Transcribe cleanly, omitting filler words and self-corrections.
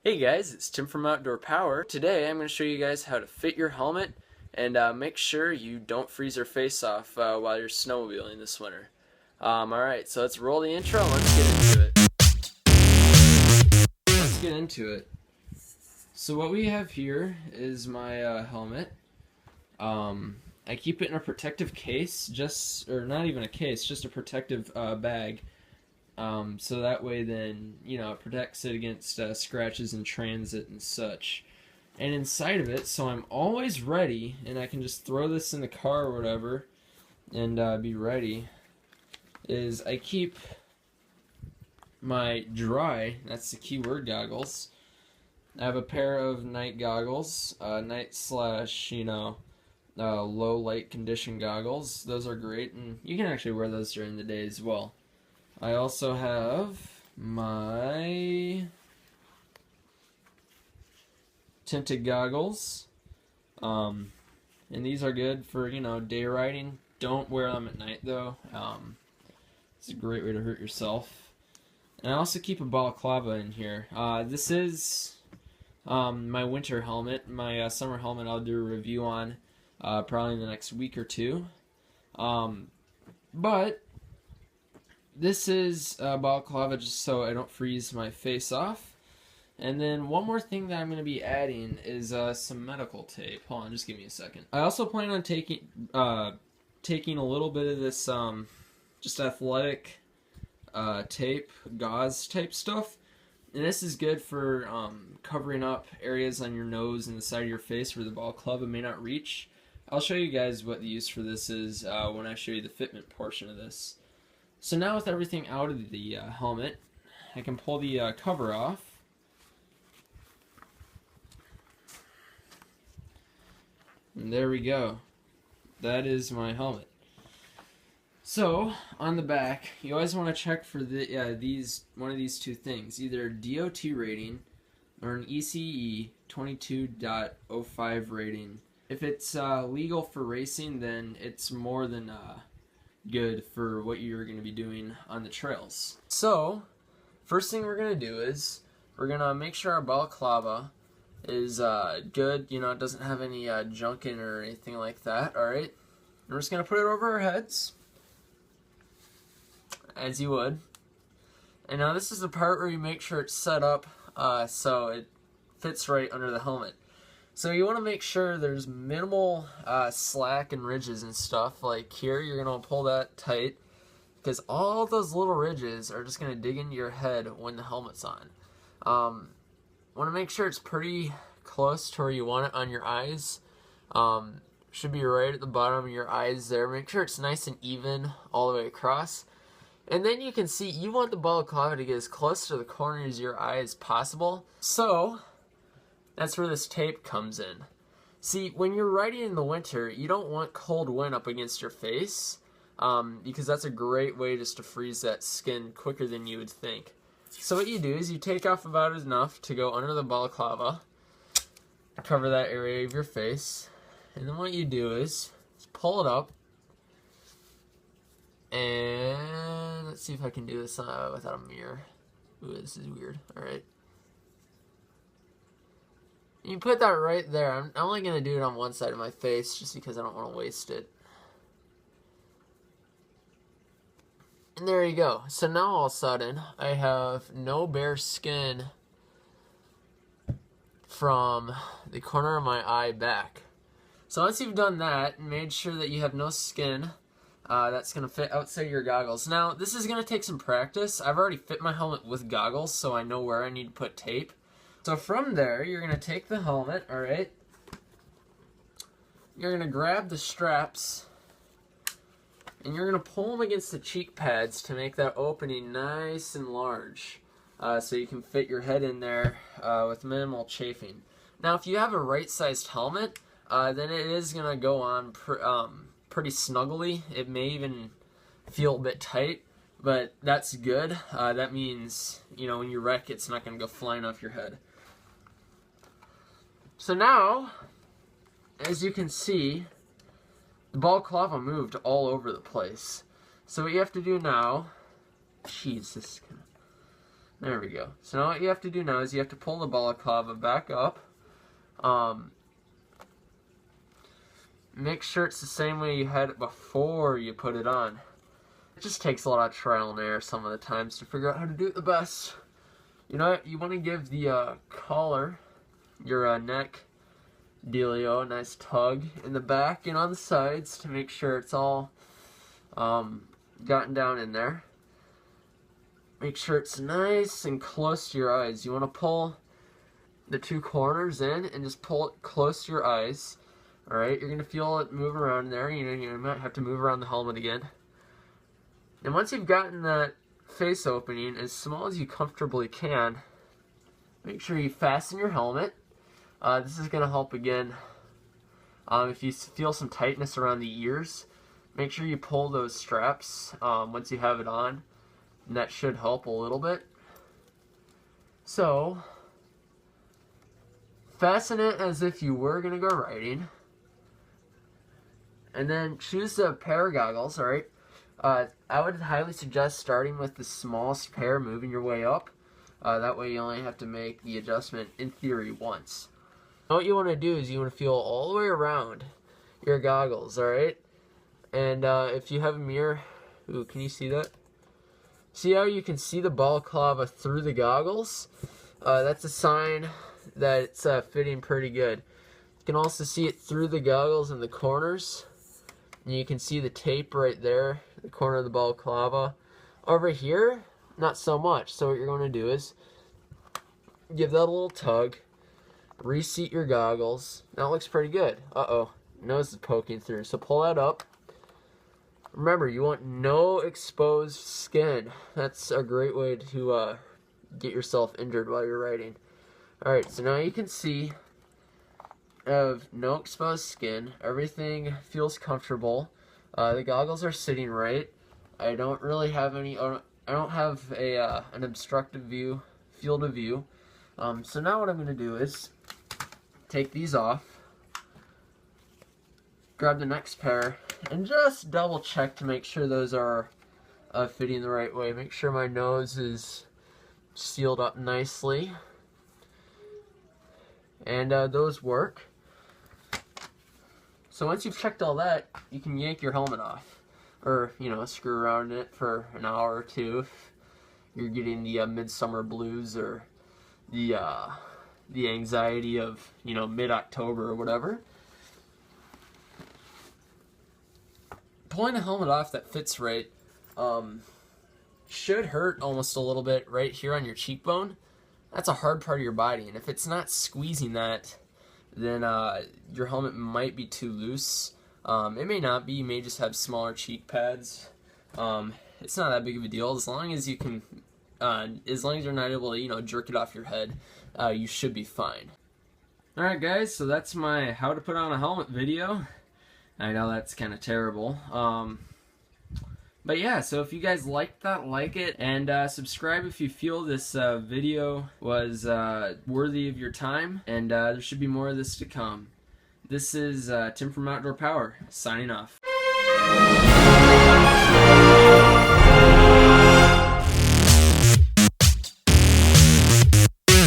Hey guys, it's Tim from Outdoor Power. Today I'm going to show you guys how to fit your helmet and make sure you don't freeze your face off while you're snowmobiling this winter. Alright, so let's roll the intro and let's get into it. So what we have here is my helmet. I keep it in a protective case, or not even a case, just a protective bag. So that way then, it protects it against scratches in transit and such. And inside of it, so I'm always ready, and I can just throw this in the car or whatever, and be ready, is I keep my dry, that's the key word, goggles. I have a pair of night goggles, night slash, low light condition goggles. Those are great, and you can actually wear those during the day as well. I also have my tinted goggles, and these are good for, day riding. Don't wear them at night though. It's a great way to hurt yourself. And I also keep a balaclava in here. This is my winter helmet. My summer helmet I'll do a review on probably in the next week or two. But this is balaclava just so I don't freeze my face off. And then one more thing that I'm going to be adding is some medical tape. Hold on, just give me a second. I also plan on taking a little bit of this just athletic tape, gauze type stuff. And this is good for covering up areas on your nose and the side of your face where the balaclava may not reach. I'll show you guys what the use for this is when I show you the fitment portion of this. So now with everything out of the helmet, I can pull the cover off. And there we go. That is my helmet. So, on the back, you always want to check for one of these two things, either DOT rating or an ECE 22.05 rating. If it's legal for racing, then it's more than good for what you're going to be doing on the trails. So, first thing we're going to do is we're going to make sure our balaclava is good, it doesn't have any junk in it or anything like that, alright? We're just going to put it over our heads, as you would. And now this is the part where you make sure it's set up so it fits right under the helmet. So you want to make sure there's minimal slack and ridges and stuff. Like here, you're going to pull that tight because all those little ridges are just going to dig into your head when the helmet's on. Want to make sure it's pretty close to where you want it on your eyes. Should be right at the bottom of your eyes there. Make sure it's nice and even all the way across. And then you can see you want the balaclava to get as close to the corners of your eye as possible. So that's where this tape comes in. See, when you're riding in the winter, you don't want cold wind up against your face because that's a great way just to freeze that skin quicker than you would think. So what you do is you take off about enough to go under the balaclava, cover that area of your face, and then what you do is pull it up, and let's see if I can do this without a mirror. Ooh, this is weird. Alright. You put that right there. I'm only going to do it on one side of my face just because I don't want to waste it. And there you go. So now all of a sudden, I have no bare skin from the corner of my eye back. So once you've done that and made sure that you have no skin that's going to fit outside your goggles. Now, this is going to take some practice. I've already fit my helmet with goggles, so I know where I need to put tape. So from there, you're going to take the helmet, alright? You're going to grab the straps, and you're going to pull them against the cheek pads to make that opening nice and large, so you can fit your head in there with minimal chafing. Now, if you have a right-sized helmet, then it is going to go on pretty snugly. It may even feel a bit tight, but that's good. That means, when you wreck, it's not going to go flying off your head. So now, as you can see, the balaclava moved all over the place. So what you have to do now, jeez, this is There we go. So now what you have to do now is you have to pull the balaclava back up. Make sure it's the same way you had it before you put it on. It just takes a lot of trial and error some of the times to figure out how to do it the best. You know what? You want to give the collar, your neck dealio, a nice tug in the back and on the sides to make sure it's all gotten down in there. Make sure it's nice and close to your eyes. You want to pull the two corners in and just pull it close to your eyes. Alright, you're going to feel it move around there. You might have to move around the helmet again. And once you've gotten that face opening as small as you comfortably can, make sure you fasten your helmet. This is going to help again. If you feel some tightness around the ears, make sure you pull those straps once you have it on. And that should help a little bit. So, fasten it as if you were going to go riding. And then choose a pair of goggles, alright? I would highly suggest starting with the smallest pair, moving your way up. That way you only have to make the adjustment, in theory, once. What you want to do is you want to feel all the way around your goggles, alright? And if you have a mirror, ooh, can you see that? See how you can see the balaclava through the goggles? That's a sign that it's fitting pretty good. You can also see it through the goggles in the corners. And you can see the tape right there, the corner of the balaclava. Over here, not so much. So what you're going to do is give that a little tug, reseat your goggles. Now it looks pretty good. Uh-oh, nose is poking through. So pull that up. Remember, you want no exposed skin. That's a great way to get yourself injured while you're riding. Alright, so now you can see of no exposed skin. Everything feels comfortable. The goggles are sitting right. I don't really have any. I don't have an obstructive field of view. So now what I'm going to do is take these off, grab the next pair, and just double check to make sure those are fitting the right way. Make sure my nose is sealed up nicely, and those work. So once you've checked all that, you can yank your helmet off, or screw around in it for an hour or two if you're getting the midsummer blues or the anxiety of mid-October or whatever. Pulling a helmet off that fits right should hurt almost a little bit right here on your cheekbone. That's a hard part of your body, and if it's not squeezing that, then your helmet might be too loose. It may not be. You may just have smaller cheek pads. It's not that big of a deal as long as you can, as long as you're not able to jerk it off your head. You should be fine. All right, guys. So that's my how to put on a helmet video. I know that's kind of terrible. But yeah, so if you guys liked that, like it, and subscribe if you feel this video was worthy of your time, and there should be more of this to come. This is Tim from Outdoor Power, signing off.